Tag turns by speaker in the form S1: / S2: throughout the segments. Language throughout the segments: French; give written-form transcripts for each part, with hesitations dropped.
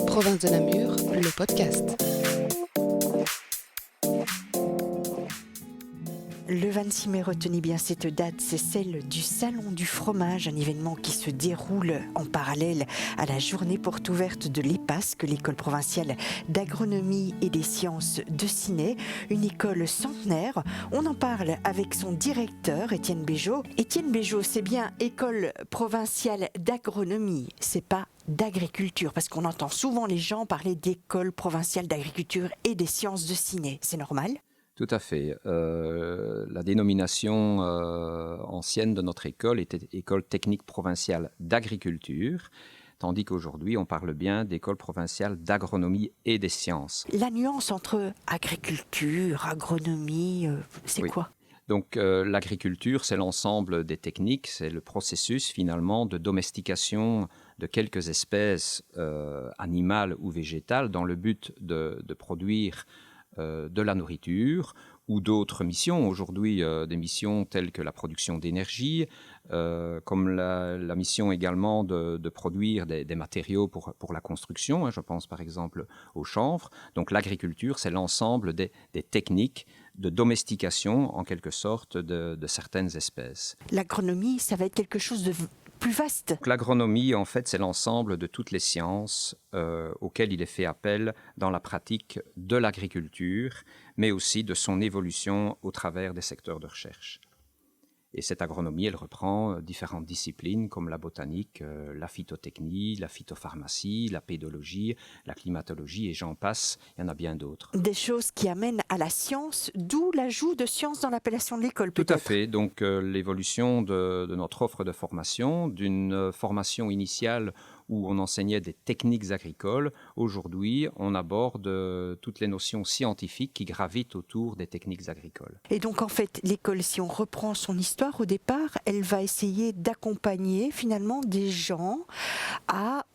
S1: Province de Namur, le podcast.
S2: Le 26 mai, retenez bien cette date, c'est celle du Salon du fromage, un événement qui se déroule en parallèle à la journée porte ouverte de l'EPAS, que l'École provinciale d'agronomie et des sciences de Ciney, une école centenaire. On en parle avec son directeur, Étienne Béjot. Étienne Béjot, c'est bien École provinciale d'agronomie, c'est pas d'agriculture, parce qu'on entend souvent les gens parler d'École provinciale d'agriculture et des sciences de Ciney. C'est normal ?
S3: Tout à fait. La dénomination ancienne de notre école était École technique provinciale d'agriculture, tandis qu'aujourd'hui, on parle bien d'École provinciale d'agronomie et des sciences.
S2: La nuance entre agriculture, agronomie, c'est quoi ?
S3: Donc l'agriculture, c'est l'ensemble des techniques, c'est le processus finalement de domestication de quelques espèces animales ou végétales dans le but de produire de la nourriture ou d'autres missions. Aujourd'hui, des missions telles que la production d'énergie, comme la mission également de produire des matériaux pour la construction. Je pense par exemple au chanvre. Donc l'agriculture, c'est l'ensemble des techniques de domestication, en quelque sorte, de certaines espèces.
S2: L'agronomie, ça va être quelque chose de plus vaste.
S3: Donc, l'agronomie, en fait, c'est l'ensemble de toutes les sciences auxquelles il est fait appel dans la pratique de l'agriculture, mais aussi de son évolution au travers des secteurs de recherche. Et cette agronomie, elle reprend différentes disciplines comme la botanique, la phytotechnie, la phytopharmacie, la pédologie, la climatologie et j'en passe, il y en a bien d'autres.
S2: Des choses qui amènent à la science, d'où l'ajout de sciences dans l'appellation de l'école, peut-être.
S3: Tout à fait. Donc l'évolution de notre offre de formation, d'une formation initiale où on enseignait des techniques agricoles. Aujourd'hui, on aborde toutes les notions scientifiques qui gravitent autour des techniques agricoles.
S2: Et donc, en fait, l'école, si on reprend son histoire au départ, elle va essayer d'accompagner finalement des gens à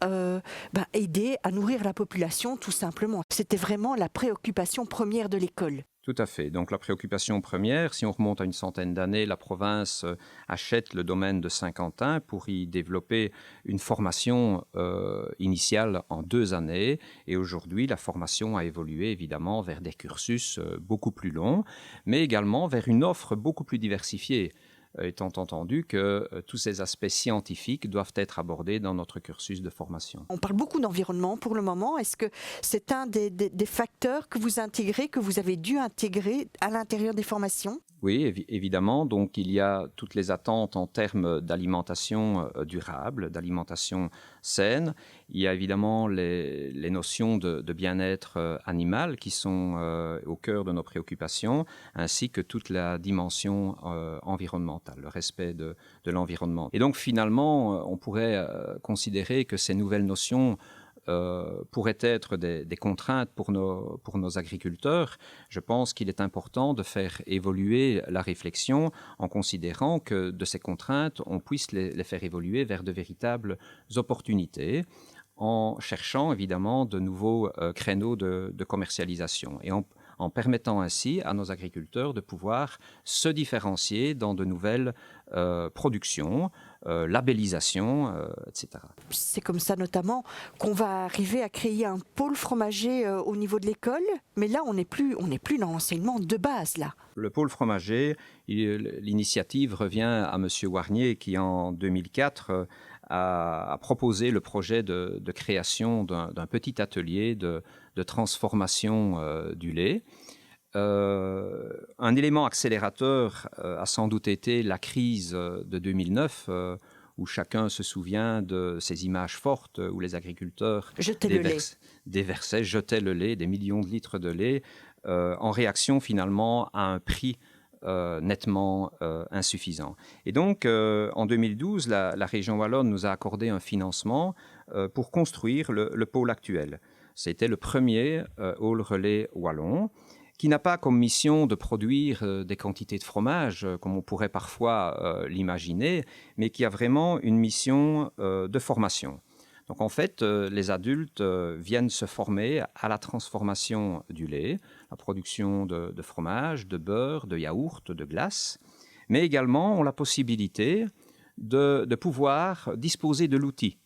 S2: aider à nourrir la population, tout simplement. C'était vraiment la préoccupation première de l'école.
S3: Tout à fait. Donc la préoccupation première, si on remonte à une centaine d'années, la province achète le domaine de Saint-Quentin pour y développer une formation initiale en 2 années. Et aujourd'hui, la formation a évolué évidemment vers des cursus beaucoup plus longs, mais également vers une offre beaucoup plus diversifiée, étant entendu que tous ces aspects scientifiques doivent être abordés dans notre cursus de formation.
S2: On parle beaucoup d'environnement pour le moment. Est-ce que c'est un des facteurs que vous intégrez, que vous avez dû intégrer à l'intérieur des formations ?
S3: Oui, évidemment. Donc, il y a toutes les attentes en termes d'alimentation durable, d'alimentation saine. Il y a évidemment les notions de bien-être animal qui sont au cœur de nos préoccupations, ainsi que toute la dimension environnementale, le respect de l'environnement. Et donc, finalement, on pourrait considérer que ces nouvelles notions pourraient être des contraintes pour nos agriculteurs. Je pense qu'il est important de faire évoluer la réflexion en considérant que de ces contraintes, on puisse les faire évoluer vers de véritables opportunités en cherchant évidemment de nouveaux créneaux de commercialisation et en permettant ainsi à nos agriculteurs de pouvoir se différencier dans de nouvelles productions, labellisation, etc.
S2: C'est comme ça notamment qu'on va arriver à créer un pôle fromager au niveau de l'école, mais là on n'est plus dans l'enseignement de base là.
S3: Le pôle fromager, l'initiative revient à M. Warnier qui en 2004 a proposé le projet de création d'un petit atelier de transformation du lait. Un élément accélérateur a sans doute été la crise de 2009, où chacun se souvient de ces images fortes où les agriculteurs jetaient le lait, des millions de litres de lait, en réaction finalement à un prix nettement insuffisant. Et donc, en 2012, la région wallonne nous a accordé un financement pour construire le pôle actuel. C'était le premier hall relais wallon, qui n'a pas comme mission de produire des quantités de fromage, comme on pourrait parfois l'imaginer, mais qui a vraiment une mission de formation. Donc en fait, les adultes viennent se former à la transformation du lait, la production de fromage, de beurre, de yaourt, de glace, mais également ont la possibilité de pouvoir disposer de l'outil,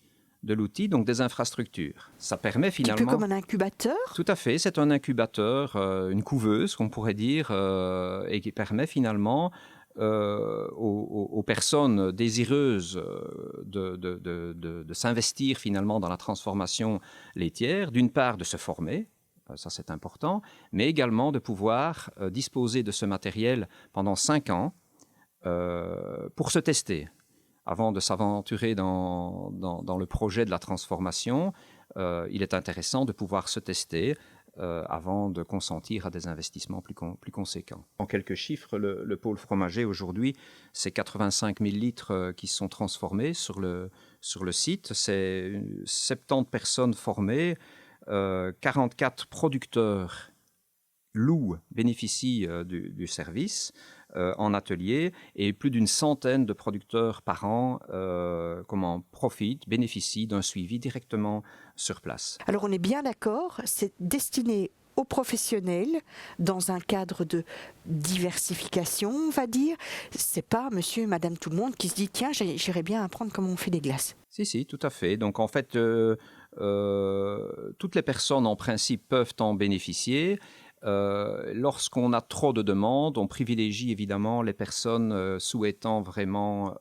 S3: donc des infrastructures. Ça permet finalement...
S2: Un petit peu comme un incubateur?
S3: Tout à fait, c'est un incubateur, une couveuse, qu'on pourrait dire, et qui permet finalement aux personnes désireuses de s'investir finalement dans la transformation laitière, d'une part de se former, ça c'est important, mais également de pouvoir disposer de ce matériel pendant 5 ans pour se tester. Avant de s'aventurer dans le projet de la transformation, il est intéressant de pouvoir se tester avant de consentir à des investissements plus conséquents. En quelques chiffres, le pôle fromager aujourd'hui, c'est 85 000 litres qui sont transformés sur le site. C'est 70 personnes formées, 44 producteurs bénéficient du service en atelier et plus d'une centaine de producteurs par an bénéficient d'un suivi directement sur place.
S2: Alors on est bien d'accord, c'est destiné aux professionnels dans un cadre de diversification, on va dire. C'est pas monsieur et madame tout le monde qui se dit tiens, j'irais bien apprendre comment on fait des glaces.
S3: Si, tout à fait. Donc en fait, toutes les personnes en principe peuvent en bénéficier. Lorsqu'on a trop de demandes, on privilégie évidemment les personnes souhaitant vraiment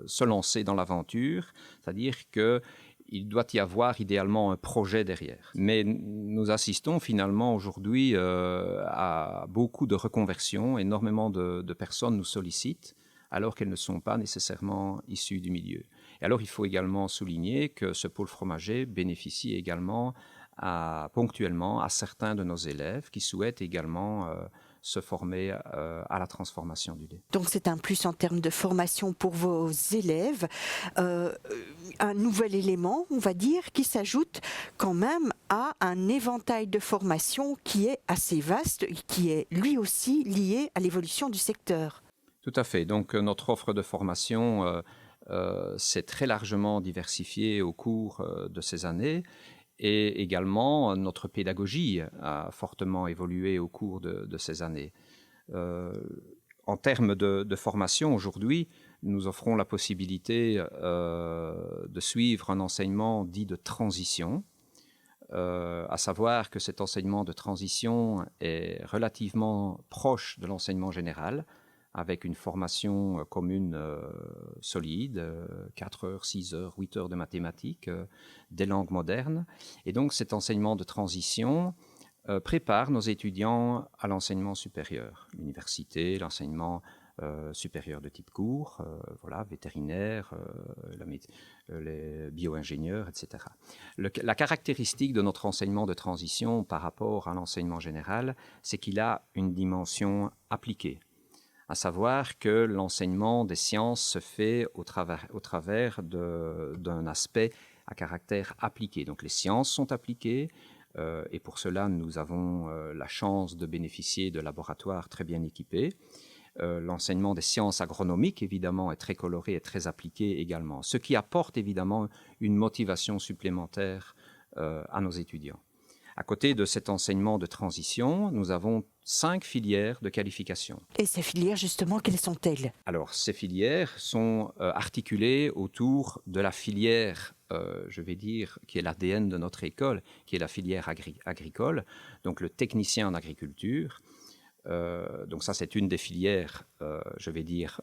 S3: se lancer dans l'aventure, c'est-à-dire qu'il doit y avoir idéalement un projet derrière. Mais nous assistons finalement aujourd'hui à beaucoup de reconversions, énormément de personnes nous sollicitent alors qu'elles ne sont pas nécessairement issues du milieu. Et alors il faut également souligner que ce pôle fromager bénéficie également ponctuellement à certains de nos élèves qui souhaitent également se former à la transformation du lait.
S2: Donc c'est un plus en termes de formation pour vos élèves, un nouvel élément, on va dire, qui s'ajoute quand même à un éventail de formation qui est assez vaste, qui est lui aussi lié à l'évolution du secteur.
S3: Tout à fait. Donc notre offre de formation s'est très largement diversifiée au cours de ces années. Et également, notre pédagogie a fortement évolué au cours de ces années. En termes de formation, aujourd'hui, nous offrons la possibilité de suivre un enseignement dit de transition, à savoir que cet enseignement de transition est relativement proche de l'enseignement général, avec une formation commune solide, 4 heures, 6 heures, 8 heures de mathématiques, des langues modernes. Et donc cet enseignement de transition prépare nos étudiants à l'enseignement supérieur, l'université, l'enseignement supérieur de type cours, vétérinaire, les bio-ingénieurs, etc. La caractéristique de notre enseignement de transition par rapport à l'enseignement général, c'est qu'il a une dimension appliquée. À savoir que l'enseignement des sciences se fait au travers d'un aspect à caractère appliqué. Donc les sciences sont appliquées et pour cela nous avons la chance de bénéficier de laboratoires très bien équipés. L'enseignement des sciences agronomiques évidemment est très coloré et très appliqué également, ce qui apporte évidemment une motivation supplémentaire à nos étudiants. À côté de cet enseignement de transition, nous avons 5 filières de qualification.
S2: Et ces filières, justement, quelles sont-elles? Alors,
S3: ces filières sont articulées autour de la filière, je vais dire, qui est l'ADN de notre école, qui est la filière agricole, donc le technicien en agriculture. Donc ça, c'est une des filières, je vais dire,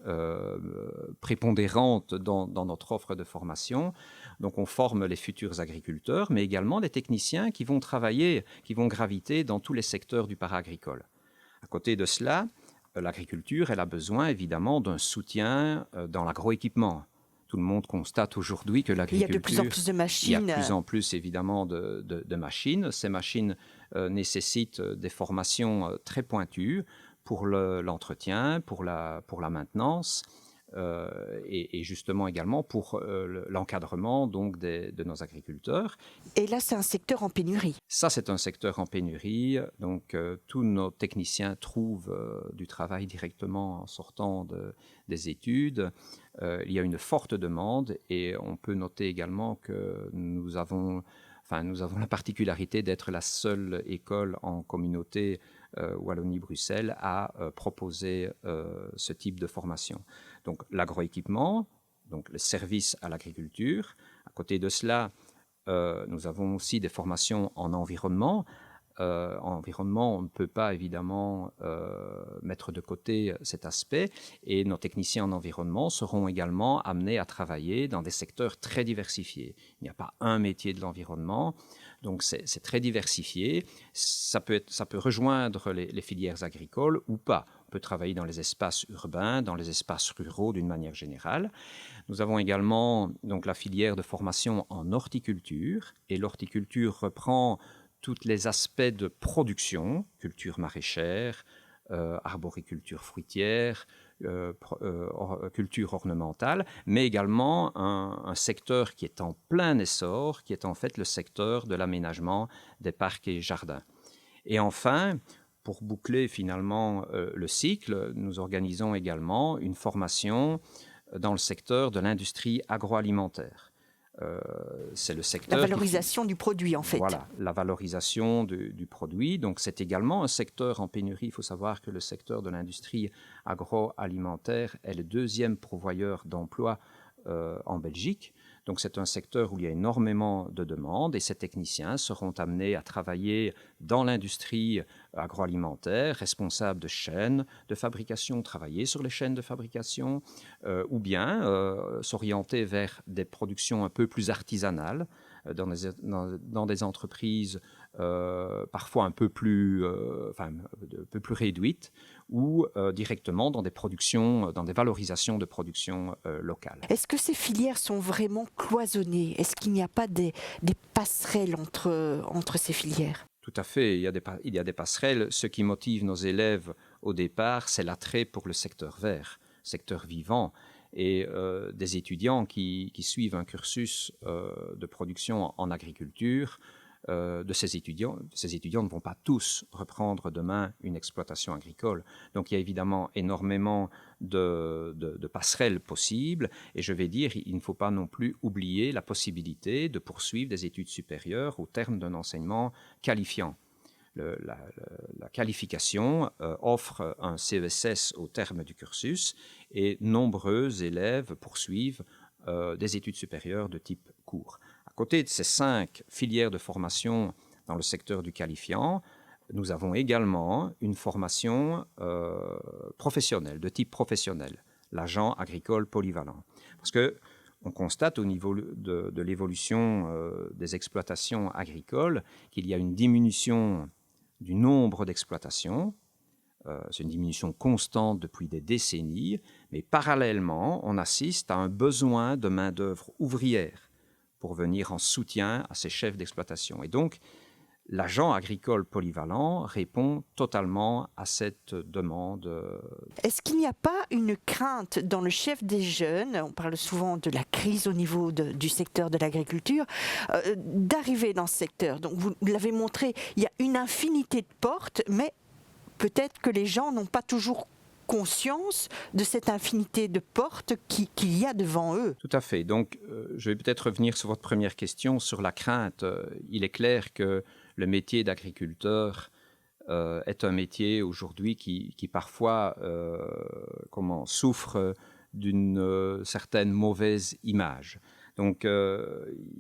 S3: prépondérantes dans notre offre de formation. Donc on forme les futurs agriculteurs, mais également des techniciens qui vont travailler, qui vont graviter dans tous les secteurs du para-agricole. À côté de cela, l'agriculture, elle a besoin évidemment d'un soutien dans l'agroéquipement. Tout le monde constate aujourd'hui que l'agriculture...
S2: Il y a de plus en plus de machines.
S3: Il y a de plus en plus, évidemment, de machines. Ces machines nécessitent des formations très pointues pour l'entretien, pour la maintenance et justement également pour l'encadrement donc, de nos agriculteurs.
S2: Et là, c'est un secteur en pénurie.
S3: Ça, c'est un secteur en pénurie. Donc, tous nos techniciens trouvent du travail directement en sortant des études. Il y a une forte demande et on peut noter également que nous avons la particularité d'être la seule école en communauté Wallonie-Bruxelles à proposer ce type de formation. Donc l'agroéquipement, donc le service à l'agriculture. À côté de cela, nous avons aussi des formations en environnement. En environnement, on ne peut pas évidemment mettre de côté cet aspect, et nos techniciens en environnement seront également amenés à travailler dans des secteurs très diversifiés. Il n'y a pas un métier de l'environnement, donc c'est très diversifié. Ça peut rejoindre les filières agricoles ou pas. On peut travailler dans les espaces urbains, dans les espaces ruraux d'une manière générale. Nous avons également donc la filière de formation en horticulture, et l'horticulture reprend tous les aspects de production, culture maraîchère, arboriculture fruitière, culture ornementale, mais également un secteur qui est en plein essor, qui est en fait le secteur de l'aménagement des parcs et jardins. Et enfin, pour boucler finalement le cycle, nous organisons également une formation dans le secteur de l'industrie agroalimentaire. C'est le secteur...
S2: La valorisation du produit, en fait.
S3: Voilà, la valorisation du produit. Donc, c'est également un secteur en pénurie. Il faut savoir que le secteur de l'industrie agroalimentaire est le deuxième pourvoyeur d'emplois en Belgique. Donc, c'est un secteur où il y a énormément de demandes, et ces techniciens seront amenés à travailler dans l'industrie agroalimentaire, responsables de chaînes de fabrication, travailler sur les chaînes de fabrication, ou bien s'orienter vers des productions un peu plus artisanales, dans des entreprises parfois un peu plus réduites, ou directement dans des productions, dans des valorisations de production locales.
S2: Est-ce que ces filières sont vraiment cloisonnées? Est-ce qu'il n'y a pas des passerelles entre ces filières?
S3: Tout à fait, il y a des passerelles. Ce qui motive nos élèves au départ, c'est l'attrait pour le secteur vert, secteur vivant, et des étudiants qui suivent un cursus de production en agriculture. Ces étudiants ne vont pas tous reprendre demain une exploitation agricole. Donc il y a évidemment énormément de passerelles possibles, et je vais dire, il ne faut pas non plus oublier la possibilité de poursuivre des études supérieures au terme d'un enseignement qualifiant. La qualification offre un CESS au terme du cursus, et nombreux élèves poursuivent des études supérieures de type cours. À côté de ces 5 filières de formation dans le secteur du qualifiant, nous avons également une formation professionnelle, de type professionnel, l'agent agricole polyvalent. Parce qu'on constate au niveau de l'évolution des exploitations agricoles qu'il y a une diminution du nombre d'exploitations. C'est une diminution constante depuis des décennies, mais parallèlement, on assiste à un besoin de main-d'œuvre ouvrière pour venir en soutien à ces chefs d'exploitation. Et donc, l'agent agricole polyvalent répond totalement à cette demande.
S2: Est-ce qu'il n'y a pas une crainte dans le chef des jeunes, on parle souvent de la crise au niveau du secteur de l'agriculture, d'arriver dans ce secteur? Donc vous l'avez montré, il y a une infinité de portes, mais peut-être que les gens n'ont pas toujours conscience de cette infinité de portes qu'il y a devant eux.
S3: Tout à fait. Donc, je vais peut-être revenir sur votre première question, sur la crainte. Il est clair que le métier d'agriculteur est un métier aujourd'hui qui parfois souffre d'une certaine mauvaise image. Donc,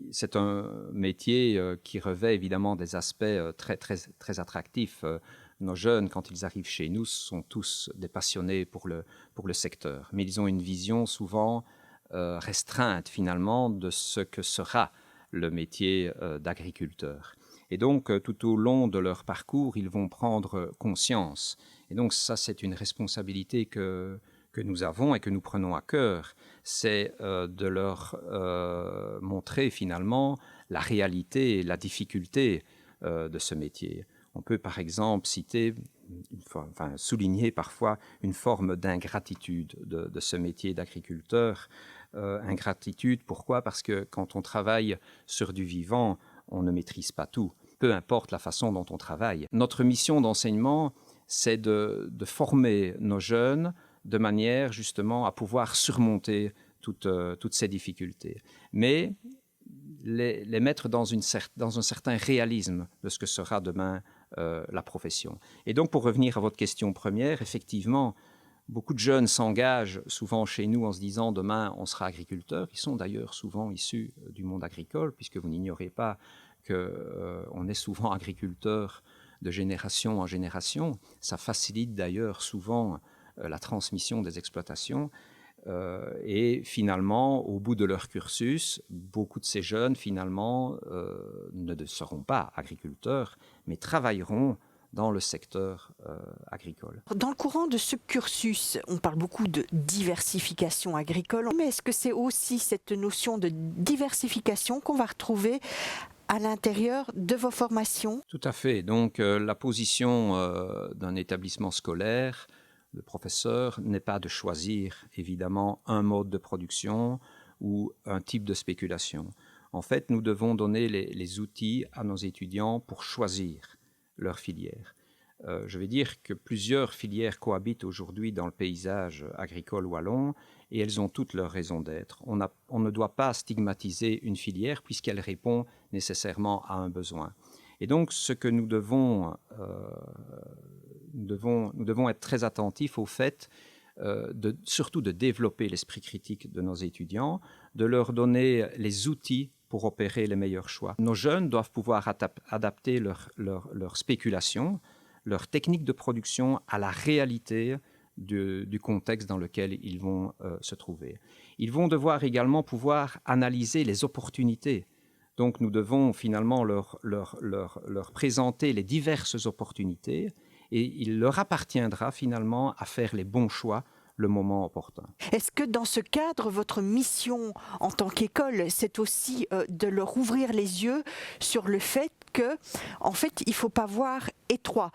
S3: c'est un métier qui revêt évidemment des aspects très, très, très attractifs. Nos jeunes, quand ils arrivent chez nous, sont tous des passionnés pour le secteur. Mais ils ont une vision souvent restreinte, finalement, de ce que sera le métier d'agriculteur. Et donc, tout au long de leur parcours, ils vont prendre conscience. Et donc, ça, c'est une responsabilité que nous avons et que nous prenons à cœur. C'est de leur montrer, finalement, la réalité et la difficulté de ce métier. On peut par exemple souligner parfois une forme d'ingratitude de ce métier d'agriculteur. Ingratitude, pourquoi? Parce que quand on travaille sur du vivant, on ne maîtrise pas tout, peu importe la façon dont on travaille. Notre mission d'enseignement, c'est de former nos jeunes de manière justement à pouvoir surmonter toutes ces difficultés. Mais les mettre dans un certain réalisme de ce que sera demain la profession. Et donc, pour revenir à votre question première, effectivement, Beaucoup de jeunes s'engagent souvent chez nous en se disant demain on sera agriculteur. Ils sont d'ailleurs souvent issus du monde agricole, puisque vous n'ignorez pas qu'on est souvent agriculteur de génération en génération. Ça facilite d'ailleurs souvent la transmission des exploitations. Et finalement, au bout de leur cursus, beaucoup de ces jeunes finalement ne seront pas agriculteurs, mais travailleront dans le secteur agricole.
S2: Dans le courant de ce cursus, on parle beaucoup de diversification agricole, mais est-ce que c'est aussi cette notion de diversification qu'on va retrouver à l'intérieur de vos formations?
S3: Tout à fait. Donc la position d'un établissement scolaire, de professeur, n'est pas de choisir évidemment un mode de production ou un type de spéculation. En fait, nous devons donner les outils à nos étudiants pour choisir leur filière. Je vais dire que plusieurs filières cohabitent aujourd'hui dans le paysage agricole wallon et elles ont toutes leurs raisons d'être. On ne doit pas stigmatiser une filière puisqu'elle répond nécessairement à un besoin. Et donc, ce que nous devons être très attentifs au fait surtout de développer l'esprit critique de nos étudiants, de leur donner les outils pour opérer les meilleurs choix. Nos jeunes doivent pouvoir adapter leur spéculation, leur technique de production à la réalité du contexte dans lequel ils vont se trouver. Ils vont devoir également pouvoir analyser les opportunités. Donc nous devons finalement leur présenter les diverses opportunités et il leur appartiendra finalement à faire les bons choix le moment opportun.
S2: Est-ce que dans ce cadre, votre mission en tant qu'école, c'est aussi de leur ouvrir les yeux sur le fait que, en fait, il ne faut pas voir étroit?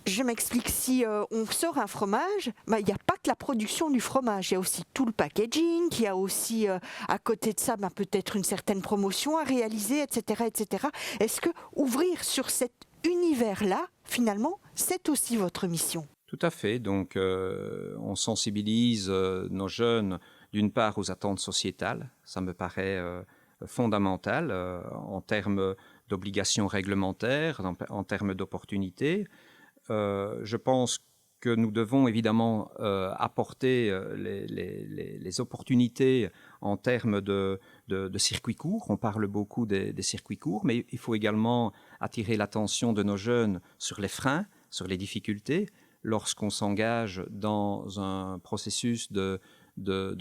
S2: Je m'explique, si on sort un fromage, il n'y a pas que la production du fromage, il y a aussi tout le packaging, il y a aussi à côté de ça peut-être une certaine promotion à réaliser, etc. etc. Est-ce que ouvrir sur cet univers-là, finalement, c'est aussi votre mission?
S3: Tout à fait. Donc, on sensibilise nos jeunes, d'une part, aux attentes sociétales. Ça me paraît fondamental en termes d'obligations réglementaires, en termes d'opportunités. Je pense que nous devons évidemment apporter les opportunités en termes de circuits courts. On parle beaucoup des circuits courts, mais il faut également attirer l'attention de nos jeunes sur les freins, sur les difficultés. Lorsqu'on s'engage dans un processus de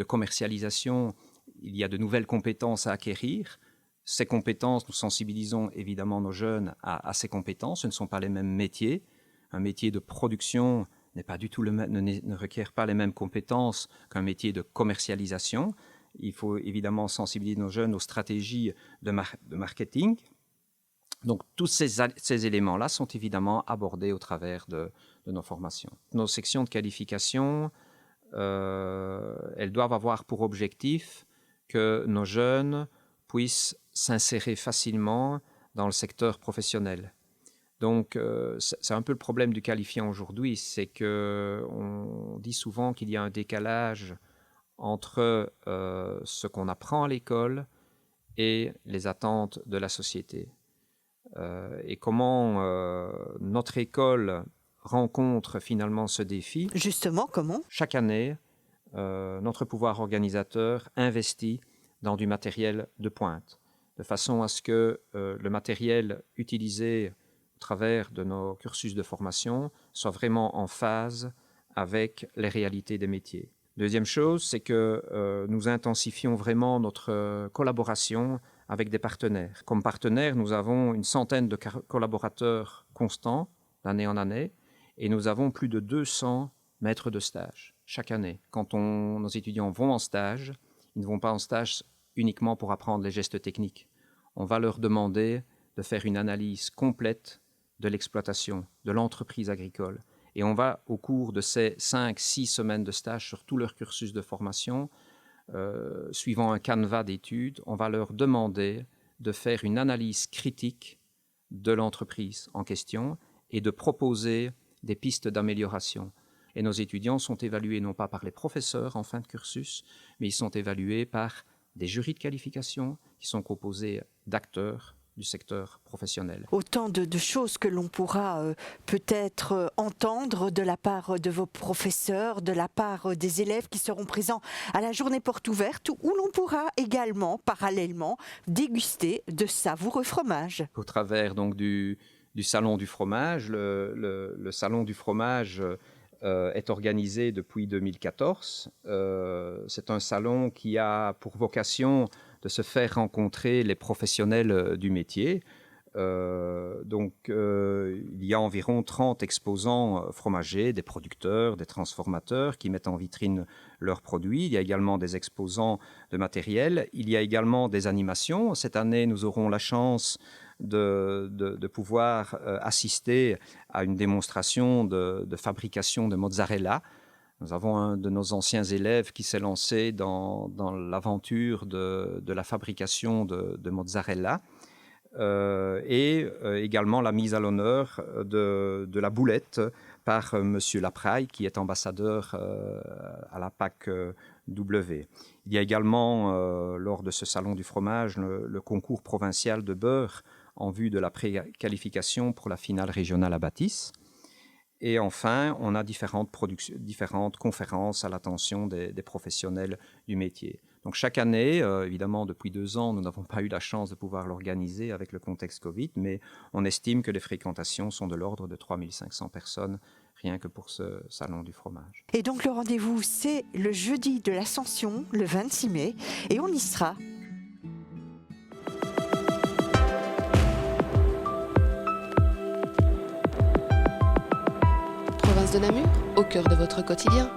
S3: commercialisation, il y a de nouvelles compétences à acquérir. Ces compétences, nous sensibilisons évidemment nos jeunes à ces compétences. Ce ne sont pas les mêmes métiers. Un métier de production n'est pas du tout ne requiert pas les mêmes compétences qu'un métier de commercialisation. Il faut évidemment sensibiliser nos jeunes aux stratégies de marketing. Donc tous ces éléments-là sont évidemment abordés au travers de nos formations. Nos sections de qualification, elles doivent avoir pour objectif que nos jeunes puissent s'insérer facilement dans le secteur professionnel. Donc c'est un peu le problème du qualifiant aujourd'hui, c'est qu'on dit souvent qu'il y a un décalage entre ce qu'on apprend à l'école et les attentes de la société. Et comment notre école rencontre finalement ce défi.
S2: Justement, comment?
S3: Chaque année, notre pouvoir organisateur investit dans du matériel de pointe, de façon à ce que le matériel utilisé au travers de nos cursus de formation soit vraiment en phase avec les réalités des métiers. Deuxième chose, c'est que nous intensifions vraiment notre collaboration avec des partenaires. Comme partenaires, nous avons une centaine de collaborateurs constants d'année en année et nous avons plus de 200 maîtres de stage chaque année. Quand nos étudiants vont en stage, ils ne vont pas en stage uniquement pour apprendre les gestes techniques. On va leur demander de faire une analyse complète de l'exploitation, de l'entreprise agricole. Et on va, au cours de ces 5-6 semaines de stage sur tout leur cursus de formation, suivant un canevas d'études, on va leur demander de faire une analyse critique de l'entreprise en question et de proposer des pistes d'amélioration. Et nos étudiants sont évalués non pas par les professeurs en fin de cursus, mais ils sont évalués par des jurys de qualification qui sont composés d'acteurs du secteur professionnel.
S2: Autant de choses que l'on pourra peut-être entendre de la part de vos professeurs, de la part des élèves qui seront présents à la journée porte ouverte, où l'on pourra également, parallèlement, déguster de savoureux fromages.
S3: Au travers donc du Salon du fromage, le Salon du fromage est organisé depuis 2014. C'est un salon qui a pour vocation de se faire rencontrer les professionnels du métier. Il y a environ 30 exposants fromagers, des producteurs, des transformateurs qui mettent en vitrine leurs produits. Il y a également des exposants de matériel. Il y a également des animations. Cette année, nous aurons la chance de pouvoir assister à une démonstration de fabrication de mozzarella. Nous avons un de nos anciens élèves qui s'est lancé dans l'aventure de la fabrication de mozzarella également la mise à l'honneur de la boulette par Monsieur Lapraille, qui est ambassadeur à la PAC W. Il y a également, lors de ce salon du fromage, le concours provincial de beurre en vue de la préqualification pour la finale régionale à Bâtisse. Et enfin, on a différentes conférences à l'attention des professionnels du métier. Donc chaque année, évidemment, depuis 2 ans, nous n'avons pas eu la chance de pouvoir l'organiser avec le contexte Covid, mais on estime que les fréquentations sont de l'ordre de 3500 personnes, rien que pour ce salon du fromage.
S2: Et donc le rendez-vous, c'est le jeudi de l'Ascension, le 26 mai, et on y sera.
S1: Province de Namur, au cœur de votre quotidien.